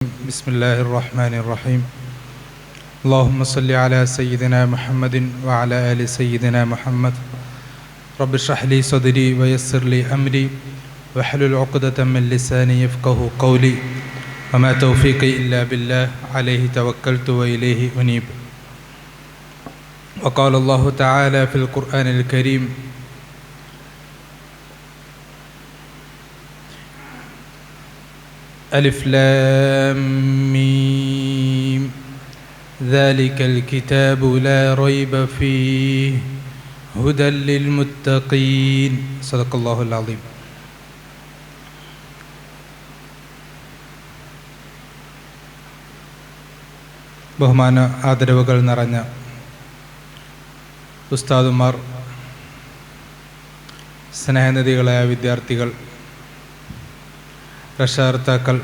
بسم الله الرحمن الرحيم اللهم صل على سيدنا محمد وعلى آل سيدنا محمد رب اشرح لي صدري ويسر لي أمري واحلل عقدة من لساني يفقهوا قولي وما توفيقي إلا بالله عليه توكلت وإليه أنيب. وقال الله تعالى في القرآن الكريم: ألف لام ميم ذلك الكتاب لا ريب فيه هدى للمتقين صدق الله العظيم. ബഹുമാന ആദരവുകൾ നിറഞ്ഞ ഉസ്താദുമാർ, സ്നേഹനിധികളായ വിദ്യാർത്ഥികൾ, രക്ഷകർത്താക്കൾ,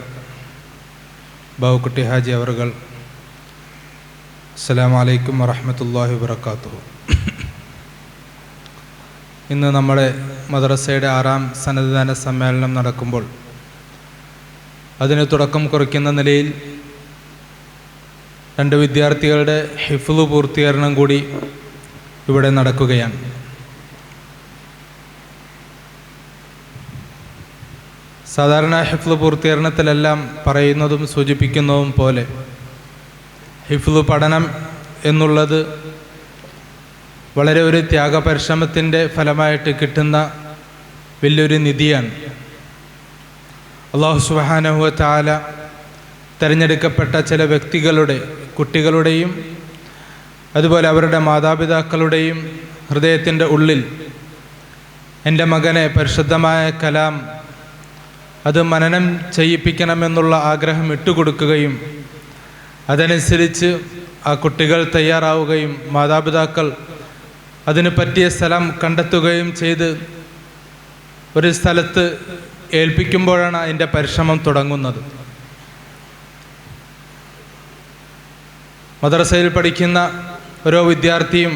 ബാവുക്കുട്ടി ഹാജി അവറുകൾ, അസ്സലാമു അലൈക്കും വറഹ്മത്തുള്ളാഹി വബറകാതുഹു. ഇന്ന് നമ്മുടെ മദ്രസയുടെ 6ാം സന്നദ്ധദാന സമ്മേളനം നടക്കുമ്പോൾ അതിന് തുടക്കം കുറിക്കുന്ന നിലയിൽ 2 വിദ്യാർത്ഥികളുടെ ഹിഫ്ള് പൂർത്തീകരണം കൂടി ഇവിടെ നടക്കുകയാണ്. സാധാരണ ഹിഫ്ള് പൂർത്തീകരണത്തിലെല്ലാം പറയുന്നതും സൂചിപ്പിക്കുന്നതും പോലെ ഹിഫ്ള് പഠനം എന്നുള്ളത് വളരെ ഒരു ത്യാഗപരിശ്രമത്തിൻ്റെ ഫലമായിട്ട് കിട്ടുന്ന വലിയൊരു നിധിയാണ്. അല്ലാഹു സുബ്ഹാനഹു വ തആല തിരഞ്ഞെടുക്കപ്പെട്ട ചില വ്യക്തികളുടെ, കുട്ടികളുടെയും അതുപോലെ അവരുടെ മാതാപിതാക്കളുടെയും ഹൃദയത്തിൻ്റെ ഉള്ളിൽ എൻ്റെ മകനെ പരിശുദ്ധമായ കലാം അത് മനനം ചെയ്യിപ്പിക്കണമെന്നുള്ള ആഗ്രഹം ഇട്ടുകൊടുക്കുകയും അതനുസരിച്ച് ആ കുട്ടികൾ തയ്യാറാവുകയും മാതാപിതാക്കൾ അതിന് പറ്റിയ സ്ഥലം കണ്ടെത്തുകയും ചെയ്ത് ഒരു സ്ഥലത്ത് ഏൽപ്പിക്കുമ്പോഴാണ് അതിൻ്റെ പരിശ്രമം തുടങ്ങുന്നത്. മദ്രസയിൽ പഠിക്കുന്ന ഓരോ വിദ്യാർത്ഥിയും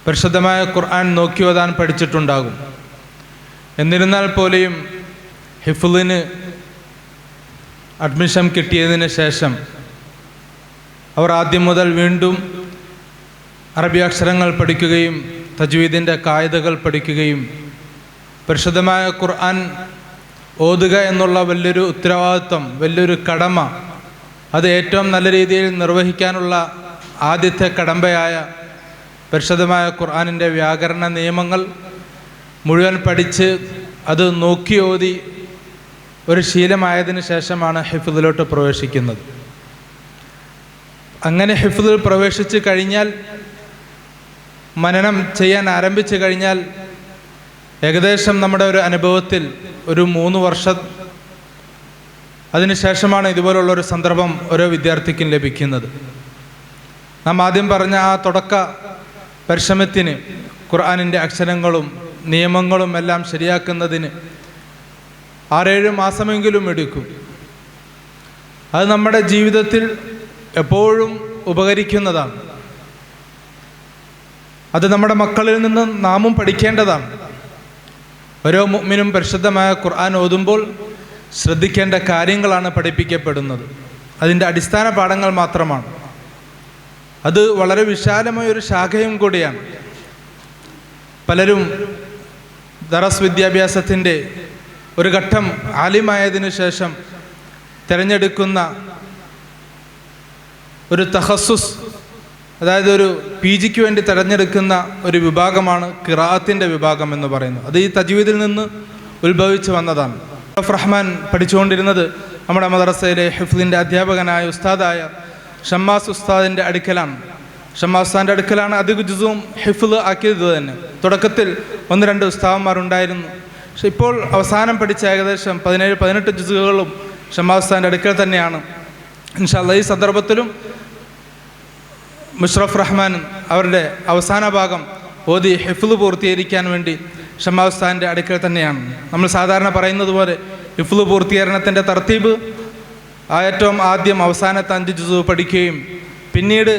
പരിശുദ്ധമായ ഖുർആൻ നോക്കി ഓതാൻ പഠിച്ചിട്ടുണ്ടാകും. എന്നിരുന്നാൽ പോലെയും ഹിഫ്ളിന് അഡ്മിഷൻ കിട്ടിയതിന് ശേഷം അവർ ആദ്യം മുതൽ വീണ്ടും അറബി അക്ഷരങ്ങൾ പഠിക്കുകയും തജ്വീദിൻ്റെ കായിദകൾ പഠിക്കുകയും പരിശുദ്ധമായ ഖുർആൻ ഓതുക എന്നുള്ള വലിയൊരു ഉത്തരവാദിത്വം, വലിയൊരു കടമ, അത് ഏറ്റവും നല്ല രീതിയിൽ നിർവഹിക്കാനുള്ള ആദ്യത്തെ കടമ്പയായ പരിശുദ്ധമായ ഖുർആനിൻ്റെ വ്യാകരണ നിയമങ്ങൾ മുഴുവൻ പഠിച്ച് അത് നോക്കി ഓതി ഒരു ശീലമായതിനു ശേഷമാണ് ഹിഫ്ളിലോട്ട് പ്രവേശിക്കുന്നത്. അങ്ങനെ ഹിഫ്ളിൽ പ്രവേശിച്ച് കഴിഞ്ഞാൽ, മനനം ചെയ്യാൻ ആരംഭിച്ചു കഴിഞ്ഞാൽ ഏകദേശം നമ്മുടെ ഒരു അനുഭവത്തിൽ ഒരു 3 വർഷം അതിനുശേഷമാണ് ഇതുപോലുള്ളൊരു സന്ദർഭം ഓരോ വിദ്യാർത്ഥിക്കും ലഭിക്കുന്നത്. നാം ആദ്യം പറഞ്ഞ ആ തുടക്ക പരിശ്രമത്തിന്, ഖുർആനിൻ്റെ അക്ഷരങ്ങളും നിയമങ്ങളും എല്ലാം ശരിയാക്കുന്നതിന് 6-7 മാസമെങ്കിലും എടുക്കും. അത് നമ്മുടെ ജീവിതത്തിൽ എപ്പോഴും ഉപകരിക്കുന്നതാണ്. അത് നമ്മുടെ മക്കളിൽ നിന്ന് നാമും പഠിക്കേണ്ടതാണ്. ഓരോ മുഅ്മിനും പരിശുദ്ധമായ ഖുർആൻ ഓതുമ്പോൾ ശ്രദ്ധിക്കേണ്ട കാര്യങ്ങളാണ് പഠിപ്പിക്കപ്പെടുന്നത്. അതിൻ്റെ അടിസ്ഥാന പാഠങ്ങൾ മാത്രമാണ്. അത് വളരെ വിശാലമായൊരു ശാഖയും കൂടിയാണ്. പലരും ദറസ് വിദ്യാഭ്യാസത്തിൻ്റെ ഒരു ഘട്ടം ആലിമായതിനു ശേഷം തിരഞ്ഞെടുക്കുന്ന ഒരു തഖസ്സുസ്, അതായത് ഒരു PG വേണ്ടി തിരഞ്ഞെടുക്കുന്ന ഒരു വിഭാഗമാണ് ഖിറാഅത്തിൻ്റെ വിഭാഗം എന്ന് പറയുന്നത്. അത് ഈ തജ്വീദിൽ നിന്ന് ഉത്ഭവിച്ചു വന്നതാണ്. റഹ്മാൻ പഠിച്ചുകൊണ്ടിരുന്നത് നമ്മുടെ മദ്രസയിലെ ഹിഫ്ളിൻ്റെ അധ്യാപകനായ ഉസ്താദായ ഷമ്മാസ് ഉസ്താദിൻ്റെ അടുക്കലാണ്. ഷമ്മാസ് ഉസ്താദിൻ്റെ അടുക്കലാണ് അധിക ജുസും ഹിഫ്ള് ആക്കിയത് തന്നെ. തുടക്കത്തിൽ 1-2 ഉസ്താദന്മാരുണ്ടായിരുന്നു. പക്ഷെ ഇപ്പോൾ അവസാനം പഠിച്ച ഏകദേശം 17-18 ജുസുകളും ഷമ്മാസ് ഉസ്താദിൻ്റെ അടുക്കൽ തന്നെയാണ്. ഇൻഷാ അല്ലാഹ് ഈ സന്ദർഭത്തിലും മുഷറഫ് റഹ്മാൻ അവരുടെ അവസാന ഭാഗം ഓതി ഹിഫ്ള് പൂർത്തീകരിക്കാൻ വേണ്ടി ഷമ്മാസ് ഉസ്താദിൻ്റെ അടുക്കൽ തന്നെയാണ്. നമ്മൾ സാധാരണ പറയുന്നത് പോലെ ഹിഫ്ള് പൂർത്തീകരണത്തിൻ്റെ തർത്തീബ് ഏറ്റവും ആദ്യം അവസാനത്തെ 5 ജുസു പഠിക്കുകയും പിന്നീട്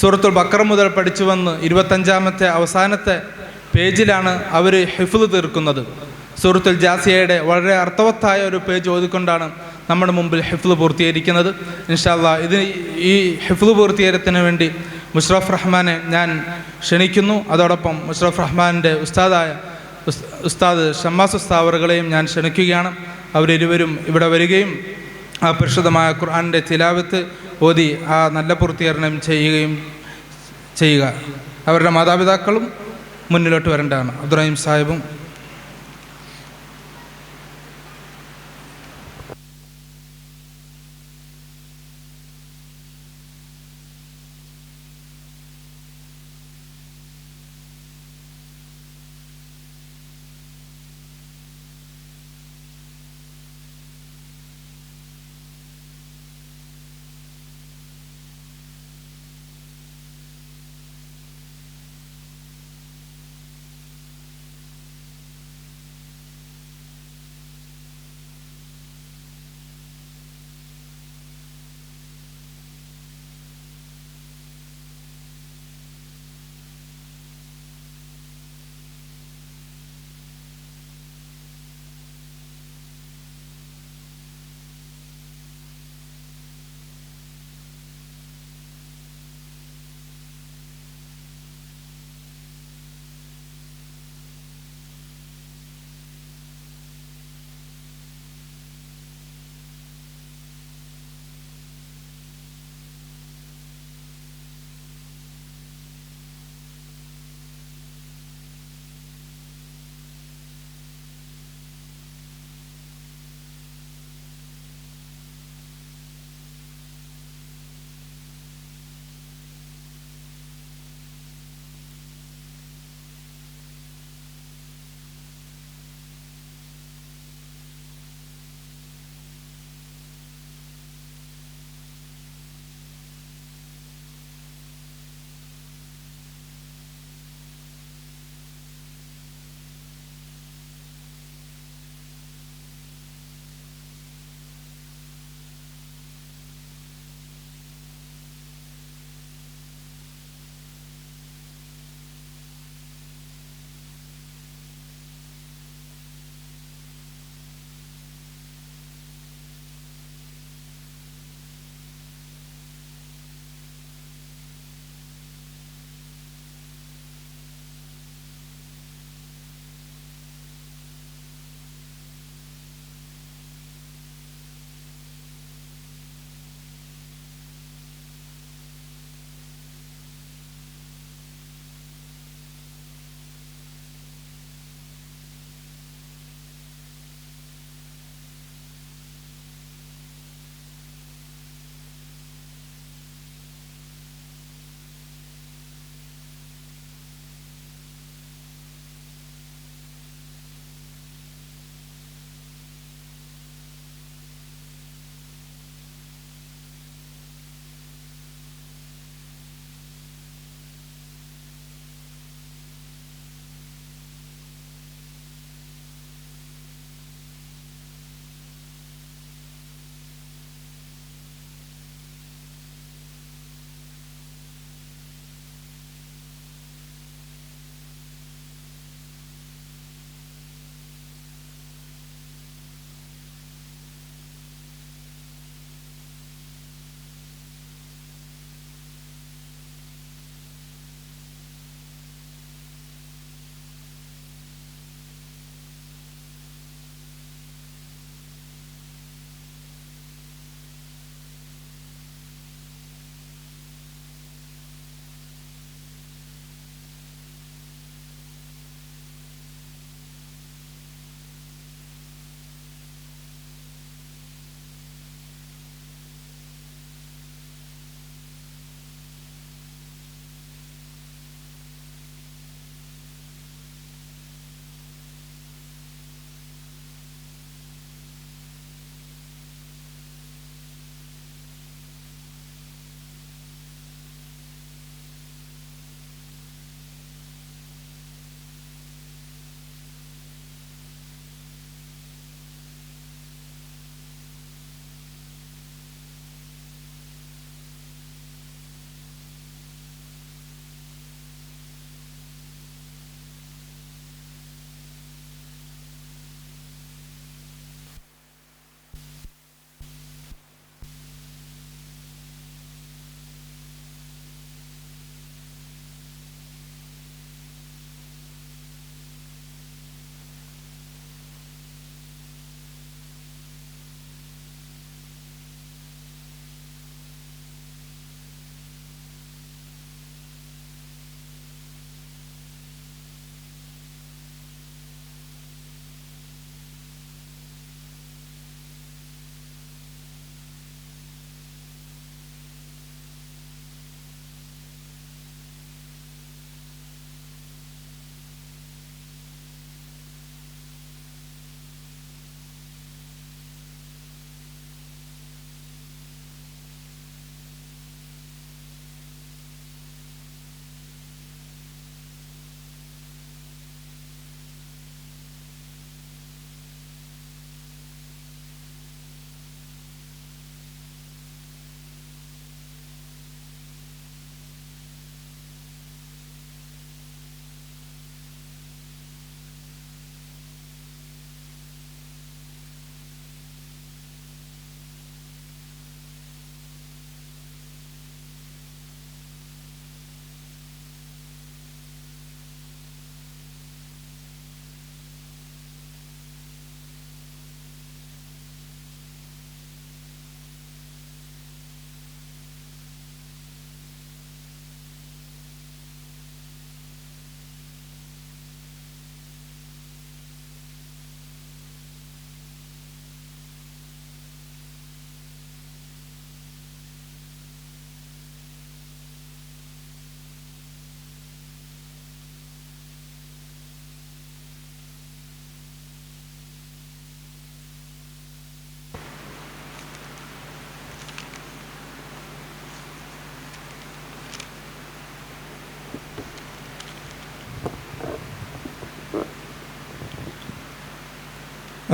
സൂറത്തുൽ ബഖറ മുതൽ പഠിച്ചു വന്ന് 25ാമത്തെ അവസാനത്തെ പേജിലാണ് അവർ ഹിഫ്ള് തീർക്കുന്നത്. സൂറത്തുൽ ജാസിയയുടെ വളരെ അർത്ഥവത്തായ ഒരു പേജ് ഓതിക്കൊണ്ടാണ് നമ്മുടെ മുമ്പിൽ ഹിഫ്ള് പൂർത്തീകരിക്കുന്നത്. ഇൻഷാ അല്ലാഹ് ഈ ഹിഫ്ള് പൂർത്തീകരണത്തിന് വേണ്ടി മുഷറഫ് റഹ്മാനെ ഞാൻ ക്ഷണിക്കുന്നു. അതോടൊപ്പം മുഷറഫ് റഹ്മാൻ്റെ ഉസ്താദ് ഷമ്മാസ് ഉസ്താവറുകളെയും ഞാൻ ക്ഷണിക്കുകയാണ്. അവരിരുവരും ഇവിടെ വരികയും ആ പരിശുദ്ധമായ ഖുർആനിൻ്റെ തിലാവത്ത് ഓതി ആ നല്ല പൂർത്തീകരണം ചെയ്യുക. അവരുടെ മാതാപിതാക്കളും മുന്നിലോട്ട് വരേണ്ടതാണ്. അബ്ദുറഹീം സാഹിബും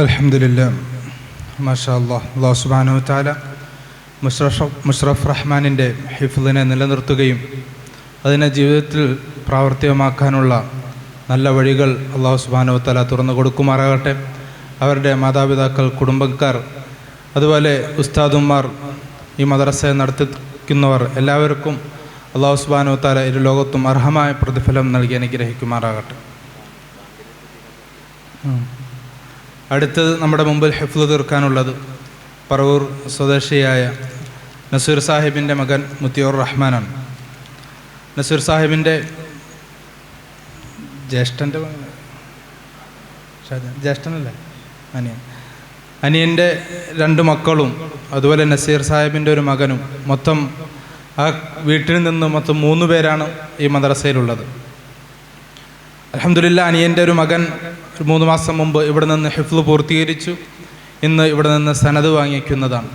അൽഹംദുലില്ലാ, മാഷാ അല്ലാഹ്. അല്ലാഹു സുബ്ഹാനഹു വ തആല മുഷറഫ് റഹ്മാനിൻ്റെ ഹിഫ്ളിനെ നിലനിർത്തുകയും അതിനെ ജീവിതത്തിൽ പ്രാവർത്തികമാക്കാനുള്ള നല്ല വഴികൾ അല്ലാഹു സുബ്ഹാനഹു വ തആല തുറന്നു കൊടുക്കുമാറാകട്ടെ. അവരുടെ മാതാപിതാക്കൾ, കുടുംബക്കാർ, അതുപോലെ ഉസ്താദുമാർ, ഈ മദ്രസയെ നടത്തിക്കുന്നവർ എല്ലാവർക്കും അല്ലാഹു സുബ്ഹാനഹു വ തആല ഇരു ലോകത്തും അർഹമായ പ്രതിഫലം നൽകി അനുഗ്രഹിക്കുമാറാകട്ടെ. അടുത്തത് നമ്മുടെ മുമ്പിൽ ഹിഫ്ള് തീർക്കാനുള്ളത് പറവൂർ സ്വദേശിയായ നസീർ സാഹിബിൻ്റെ മകൻ മുത്തിയൂർ റഹ്മാനാണ്. നസീർ സാഹിബിൻ്റെ ജ്യേഷ്ഠനല്ലേ അനിയൻ്റെ 2 മക്കളും അതുപോലെ നസീർ സാഹിബിൻ്റെ ഒരു മകനും, മൊത്തം ആ വീട്ടിൽ നിന്ന് മൊത്തം 3 പേരാണ് ഈ മദ്രസയിലുള്ളത്. അൽഹംദുലില്ലാ, അനിയൻ്റെ ഒരു മകൻ 3 മാസം മുമ്പ് ഇവിടെ നിന്ന് ഹിഫ്ള് പൂർത്തീകരിച്ചു. ഇന്ന് ഇവിടെ നിന്ന് സനദ് വാങ്ങിക്കുന്നതാണ്.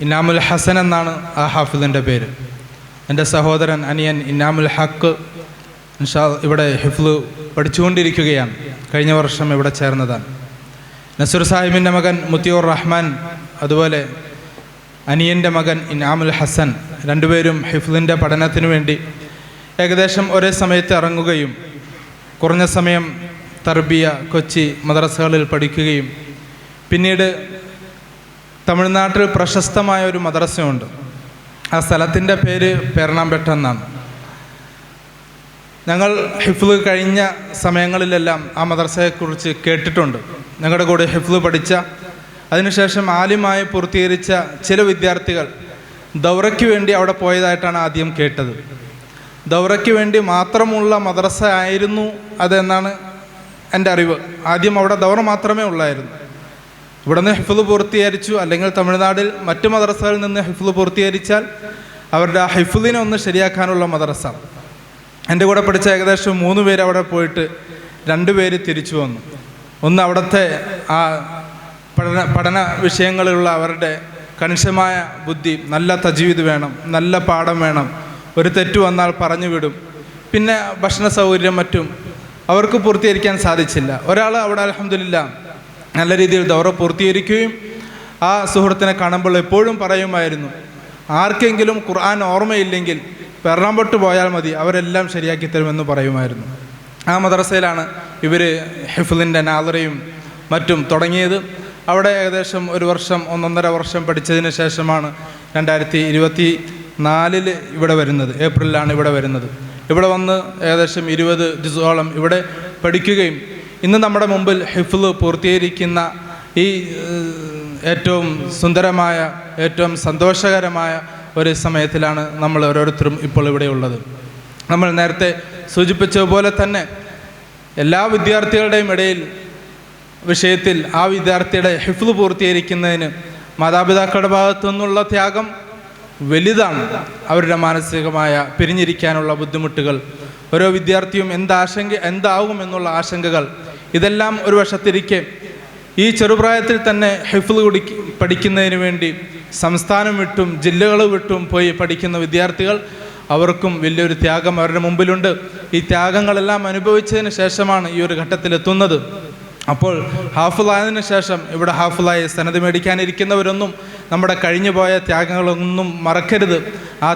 ഇനാമുൽ ഹസൻ എന്നാണ് ആ ഹാഫിളിൻ്റെ പേര്. എൻ്റെ സഹോദരൻ അനിയൻ ഇനാമുൽ ഹക്ക് ഇവിടെ ഹിഫ്ള് പഠിച്ചുകൊണ്ടിരിക്കുകയാണ്. കഴിഞ്ഞ വർഷം ഇവിടെ ചേർന്നതാണ്. നസീർ സാഹിബിൻ്റെ മകൻ മുത്തിയൂർ റഹ്മാൻ, അതുപോലെ അനിയൻ്റെ മകൻ ഇനാമുൽ ഹസൻ, 2 പേരും ഹിഫ്ളിൻ്റെ പഠനത്തിന് വേണ്ടി ഏകദേശം ഒരേ സമയത്ത് ഇറങ്ങുകയും കുറഞ്ഞ സമയം തർബിയ, കൊച്ചി മദ്രസകളിൽ പഠിക്കുകയും പിന്നീട് തമിഴ്നാട്ടിൽ പ്രശസ്തമായ ഒരു മദ്രസയുണ്ട്. ആ സ്ഥലത്തിൻ്റെ പേര് പേരണാമ്പെട്ട എന്നാണ്. ഞങ്ങൾ ഹിഫ്ള് കഴിഞ്ഞ സമയങ്ങളിലെല്ലാം ആ മദ്രസയെക്കുറിച്ച് കേട്ടിട്ടുണ്ട്. ഞങ്ങളുടെ കൂടെ ഹിഫ്ള് പഠിച്ച, അതിനുശേഷം ആലിമായി പൂർത്തീകരിച്ച ചില വിദ്യാർത്ഥികൾ ദൗറയ്ക്ക് വേണ്ടി അവിടെ പോയതായിട്ടാണ് ആദ്യം കേട്ടത്. ദൗറയ്ക്ക് വേണ്ടി മാത്രമുള്ള മദ്രസ ആയിരുന്നു അതെന്നാണ് എൻ്റെ അറിവ്. ആദ്യം അവിടെ ദൗറ മാത്രമേ ഉള്ളായിരുന്നു. ഇവിടെ നിന്ന് ഹിഫ്ള് പൂർത്തീകരിച്ചു, അല്ലെങ്കിൽ തമിഴ്നാട്ടിൽ മറ്റു മദ്രസകളിൽ നിന്ന് ഹിഫ്ള് പൂർത്തീകരിച്ചാൽ അവരുടെ ആ ഹിഫ്ളിനെ ഒന്ന് ശരിയാക്കാനുള്ള മദ്രസ. എൻ്റെ കൂടെ പഠിച്ച ഏകദേശം 3 പേര് അവിടെ പോയിട്ട് 2 പേര് തിരിച്ചു വന്നു. ഒന്ന് അവിടുത്തെ ആ പഠന വിഷയങ്ങളിലുള്ള അവരുടെ കണിശമായ ബുദ്ധി, നല്ല തജ്വീദ് വേണം, നല്ല പാഠം വേണം, ഒരു തെറ്റ് വന്നാൽ പറഞ്ഞു വിടും. പിന്നെ ഭക്ഷണ സൗകര്യം മറ്റും അവർക്ക് പൂർത്തീകരിക്കാൻ സാധിച്ചില്ല. ഒരാൾ അവിടെ അൽഹംദുലില്ലാ നല്ല രീതിയിൽ ദൗറ പൂർത്തീകരിക്കുകയും ആ സുഹൃത്തിനെ കാണുമ്പോൾ എപ്പോഴും പറയുമായിരുന്നു, ആർക്കെങ്കിലും ഖുർആൻ ഓർമ്മയില്ലെങ്കിൽ പെർണാമ്പൊട്ട് പോയാൽ മതി, അവരെല്ലാം ശരിയാക്കി തരുമെന്ന് പറയുമായിരുന്നു. ആ മദ്രസയിലാണ് ഇവർ ഹിഫ്ളിൻ്റെ നാദറയും മറ്റും തുടങ്ങിയത്. അവിടെ ഏകദേശം 1 വർഷം 1.5 വർഷം പഠിച്ചതിന് ശേഷമാണ് 2024 ഇവിടെ വരുന്നത്. ഏപ്രിലാണ് ഇവിടെ വരുന്നത്. ഇവിടെ വന്ന് ഏകദേശം 20 ജുസോളം ഇവിടെ പഠിക്കുകയും ഇന്ന് നമ്മുടെ മുമ്പിൽ ഹിഫ്ള് പൂർത്തീകരിക്കുന്ന ഈ ഏറ്റവും സുന്ദരമായ, ഏറ്റവും സന്തോഷകരമായ ഒരു സമയത്തിലാണ് നമ്മൾ ഓരോരുത്തരും ഇപ്പോൾ ഇവിടെയുള്ളത്. നമ്മൾ നേരത്തെ സൂചിപ്പിച്ചതുപോലെ തന്നെ എല്ലാ വിദ്യാർത്ഥികളുടെയും ഇടയിൽ വിഷയത്തിൽ ആ വിദ്യാർത്ഥിയുടെ ഹിഫ്ള് പൂർത്തീകരിക്കുന്നതിന് മാതാപിതാക്കളുടെ ഭാഗത്തു നിന്നുള്ള ത്യാഗം വലുതാണ്. അവരുടെ മാനസികമായ പിരിഞ്ഞിരിക്കാനുള്ള ബുദ്ധിമുട്ടുകൾ, ഓരോ വിദ്യാർത്ഥിയും എന്താവും എന്നുള്ള ആശങ്കകൾ, ഇതെല്ലാം ഒരു വശത്തിരിക്കെ ഈ ചെറുപ്രായത്തിൽ തന്നെ ഹിഫ്ള് പഠിക്കുന്നതിന് വേണ്ടി സംസ്ഥാനം വിട്ടും ജില്ലകൾ വിട്ടും പോയി പഠിക്കുന്ന വിദ്യാർത്ഥികൾ, അവർക്കും വലിയൊരു ത്യാഗം അവരുടെ മുമ്പിലുണ്ട്. ഈ ത്യാഗങ്ങളെല്ലാം അനുഭവിച്ചതിന് ശേഷമാണ് ഈ ഒരു ഘട്ടത്തിലെത്തുന്നത്. അപ്പോൾ ഹാഫിളായതിനു ശേഷം ഇവിടെ ഹാഫിളായി സനദ് മേടിക്കാനിരിക്കുന്നവരൊന്നും നമ്മുടെ കഴിഞ്ഞു പോയ ത്യാഗങ്ങളൊന്നും മറക്കരുത്. ആ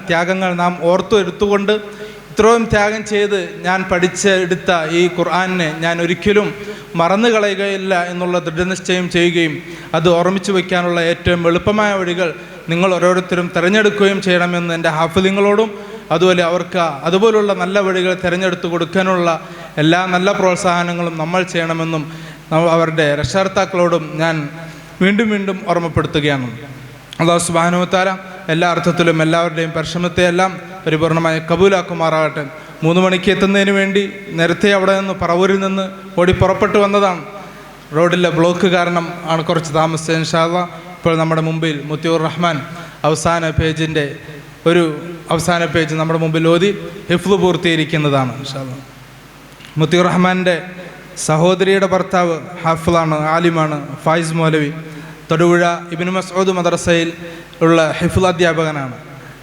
ത്യാഗങ്ങൾ നാം ഓർത്തെടുത്തുകൊണ്ട് ഇത്രയും ത്യാഗം ചെയ്ത് ഞാൻ പഠിച്ചെടുത്ത ഈ ഖുർആനെ ഞാൻ ഒരിക്കലും മറന്നു കളയുകയില്ല എന്നുള്ള ദൃഢനിശ്ചയം ചെയ്യുകയും അത് ഓർമ്മിച്ചു വയ്ക്കാനുള്ള ഏറ്റവും എളുപ്പമായ വഴികൾ നിങ്ങൾ ഓരോരുത്തരും തിരഞ്ഞെടുക്കുകയും ചെയ്യണമെന്ന് എൻ്റെ ഹാഫിളിങ്ങളോടും അതുപോലെ അവർക്ക് അതുപോലുള്ള നല്ല വഴികൾ തിരഞ്ഞെടുത്ത് കൊടുക്കാനുള്ള എല്ലാ നല്ല പ്രോത്സാഹനങ്ങളും നമ്മൾ ചെയ്യണമെന്നും അവരുടെ രക്ഷകർത്താക്കളോടും ഞാൻ വീണ്ടും ഓർമ്മപ്പെടുത്തുകയാണ്. അല്ലാഹു സുബ്ഹാനഹു വ തആല എല്ലാ അർത്ഥത്തിലും എല്ലാവരുടെയും പരിശ്രമത്തെയെല്ലാം പരിപൂർണമായി കബൂലാക്കുമാറാകട്ടെ. 3 മണിക്ക് എത്തുന്നതിന് വേണ്ടി നേരത്തെ അവിടെ നിന്ന് പറവൂരിൽ നിന്ന് ഓടി പുറപ്പെട്ടു വന്നതാണ്. റോഡിലെ ബ്ലോക്ക് കാരണം ആണ് കുറച്ച് താമസിച്ചത്. ഇൻഷാ അല്ലാഹ് ഇപ്പോൾ നമ്മുടെ മുമ്പിൽ മുത്തിയൂർ റഹ്മാൻ അവസാന പേജ് നമ്മുടെ മുമ്പിൽ ഓതി ഹിഫ്ള് പൂർത്തീകരിക്കുന്നതാണ്. ഇൻഷാ അല്ലാഹ് മുത്തിയൂർ റഹ്മാൻ്റെ സഹോദരിയുടെ ഭർത്താവ് ഹാഫിളാണ്, ആലിമാണ്, ഫായിസ് മൗലവി. തൊടുപുഴ ഇബ്നു മസ്ഊദ് മദ്രസയിൽ ഉള്ള ഹിഫ്ള് അധ്യാപകനാണ്.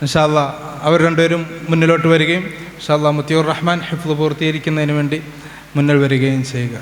ഇൻഷാ അല്ലാഹ് അവർ 2 പേരും മുന്നിലോട്ട് വരികയും ഇൻഷാ അല്ലാഹ് മുത്തിയൂർ റഹ്മാൻ ഹിഫ്ള് പൂർത്തീകരിക്കുന്നതിന് വേണ്ടി മുന്നിൽ വരികയും ചെയ്യുക.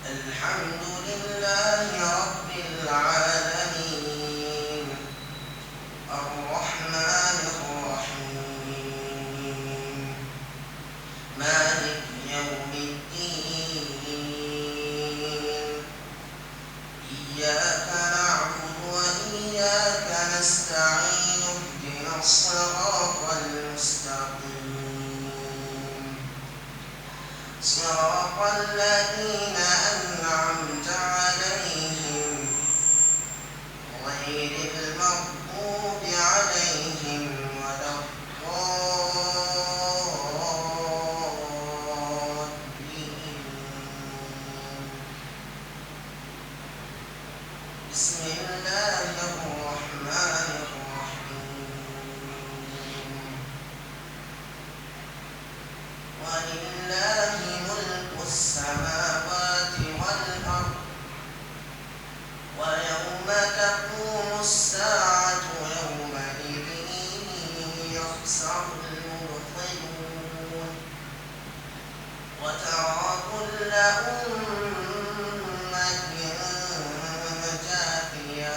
الحمد لله رب العالمين الرحمن الرحيم مالك يوم الدين إياك نعبد وإياك نستعين اهدنا الصراط المستقيم صراط الذين أنعمت عليهم غير المغضوب عليهم ولا الضالين. بسم الله الرحمن الرحيم ولله ملك السماوات والأرض ويوم تقوم الساعة يومئذ يخسر المبطلون وترى كل أمة جاثية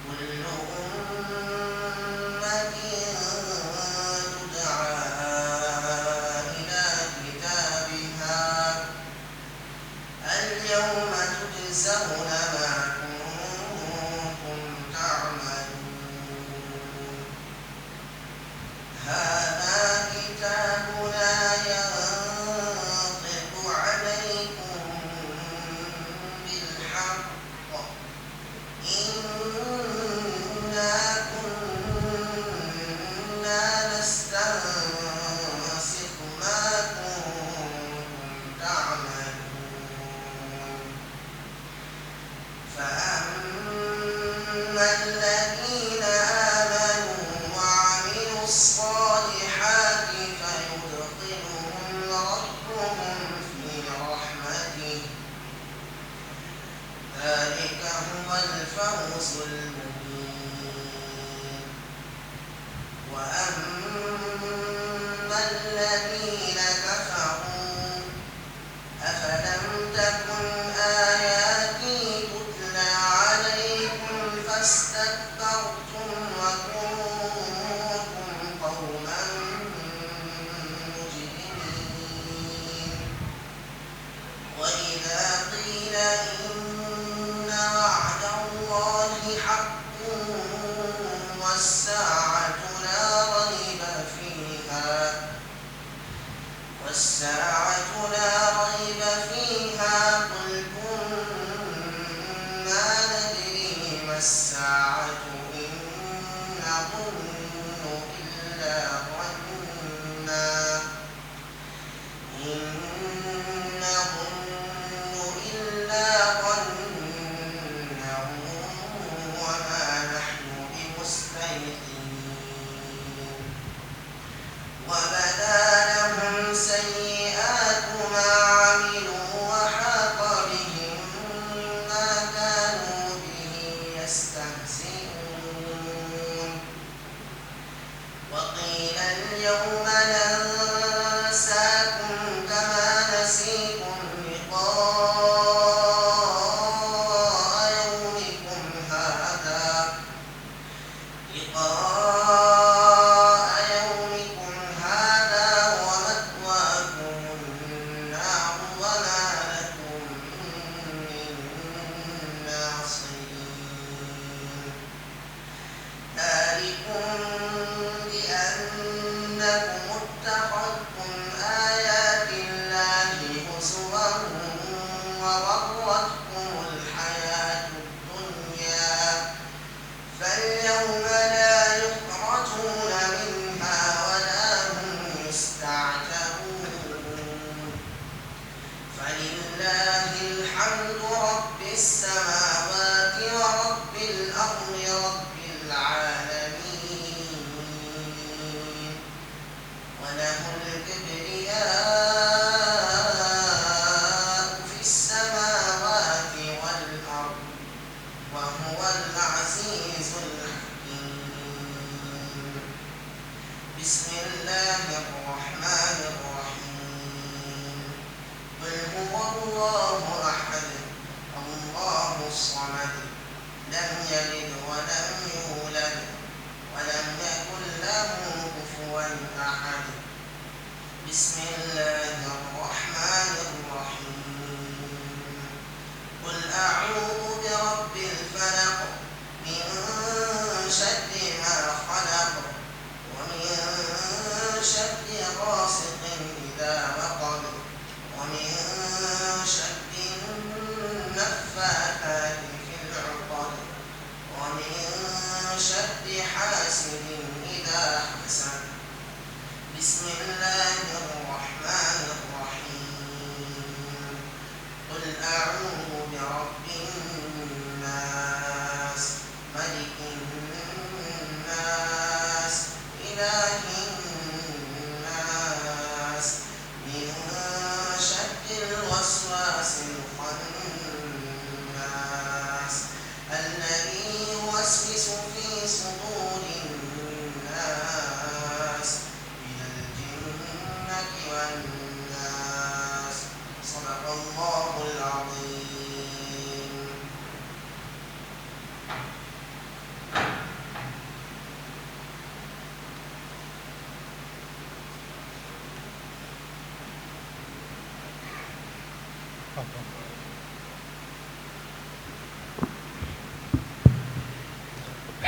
كل أمة تدعى إلى كتابها اليوم تجزون ما كنتم تعملون هذا كتابنا ينطق عليكم بالحق إنا كنا نستنسخ ما كنتم تعملون فأما الذين آمنوا وعملوا الصالحات فيدخلهم ربهم في رحمته ذلك هو الفوز المبين وأما الذين كفروا أفلم تكن آياتي تتلى عليكم فاستكبرتم وكنتم قوما مجرمين وإذا قيل إن وعد الله حق والساعة لا ريب فيها قلتم ما ندري ما الساعة إن نظن إلا ظنا وما نحن بمستيقنين وبدا لهم سيئات ما عملوا وحاق بهم ما كانوا به يستهزئون وقيل اليوم ننساكم كما نسيتم لقاء يومكم هذا ومأواكم النار وما لكم من ناصرين ذلكم بأنكم اتخذتم آيات الله هزوا وغرتكم الحياة الدنيا فاليوم لا يخرجون منها ولا هم يستعتبون فلله الحمد رب السماوات ورب الأرض رب العالمين وله الكبرياء في السماوات والأرض وهو العزيز الحكيم بسم الله الرحمن الرحيم قل هو الله إذا وقب ومن شر النفاثات في العقد ومن شر حاسد إذا حسد بسم الله الرحمن الرحيم قل أعوذ برب الناس ملك الناس إله الناس من شر الوسواس الخناس الذي يوسوس في صدور الناس من الجنة والناس صدق الله العظيم.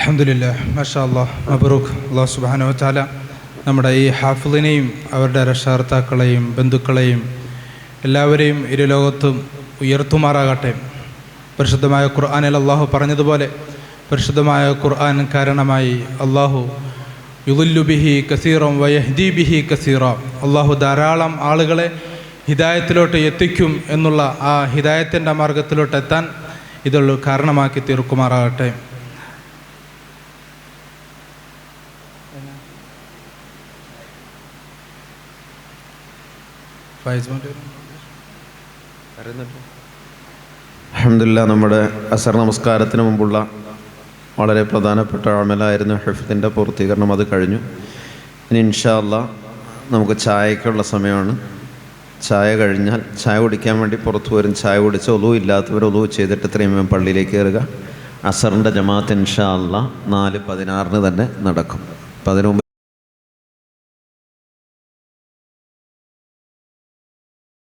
അൽഹംദുലില്ലാഹ് മാഷാ അല്ലാഹ് മബ്റൂക്ക്. അല്ലാഹു സുബ്ഹാനഹു വ തആല നമ്മുടെ ഈ ഹാഫിളിനെയും അവരുടെ രക്ഷകർത്താക്കളെയും ബന്ധുക്കളെയും എല്ലാവരെയും ഇരുലോകത്തും ഉയർത്തുമാറാകട്ടെ. പരിശുദ്ധമായ ഖുർആനിൽ അള്ളാഹു പറഞ്ഞതുപോലെ പരിശുദ്ധമായ ഖുർആൻ കാരണമായി അള്ളാഹു യുദില്ലു ബിഹി കസീറൻ വയഹ്ദി ബിഹി കസീറ, അള്ളാഹു ധാരാളം ആളുകളെ ഹിദായത്തിലോട്ട് എത്തിക്കും എന്നുള്ള ആ ഹിദായത്തിൻ്റെ മാർഗത്തിലോട്ട് എത്താൻ ഇതൊരു കാരണമാക്കി തീർക്കുമാറാകട്ടെ. അൽഹംദുലില്ലാഹ്, നമ്മുടെ അസർ നമസ്കാരത്തിന് മുമ്പുള്ള വളരെ പ്രധാനപ്പെട്ട അമലായിരുന്നു ഹിഫ്ദിൻ്റെ പൂർത്തീകരണം. അത് കഴിഞ്ഞു. ഇനി ഇൻഷാ അല്ലാഹ് നമുക്ക് ചായക്കുള്ള സമയമാണ്. ചായ കഴിഞ്ഞാൽ ചായ കുടിക്കാൻ വേണ്ടി പുറത്തു വരും. ചായ കുടിച്ച് ഒളു ഇല്ലാത്തവർ ഒളു ചെയ്തിട്ട് ഇത്രയും പള്ളിയിലേക്ക് കയറുക. അസറിൻ്റെ ജമാഅത്ത് ഇൻഷാ അല്ലാഹ് 4:16 തന്നെ നടക്കും. അപ്പം അതിനു മുമ്പ്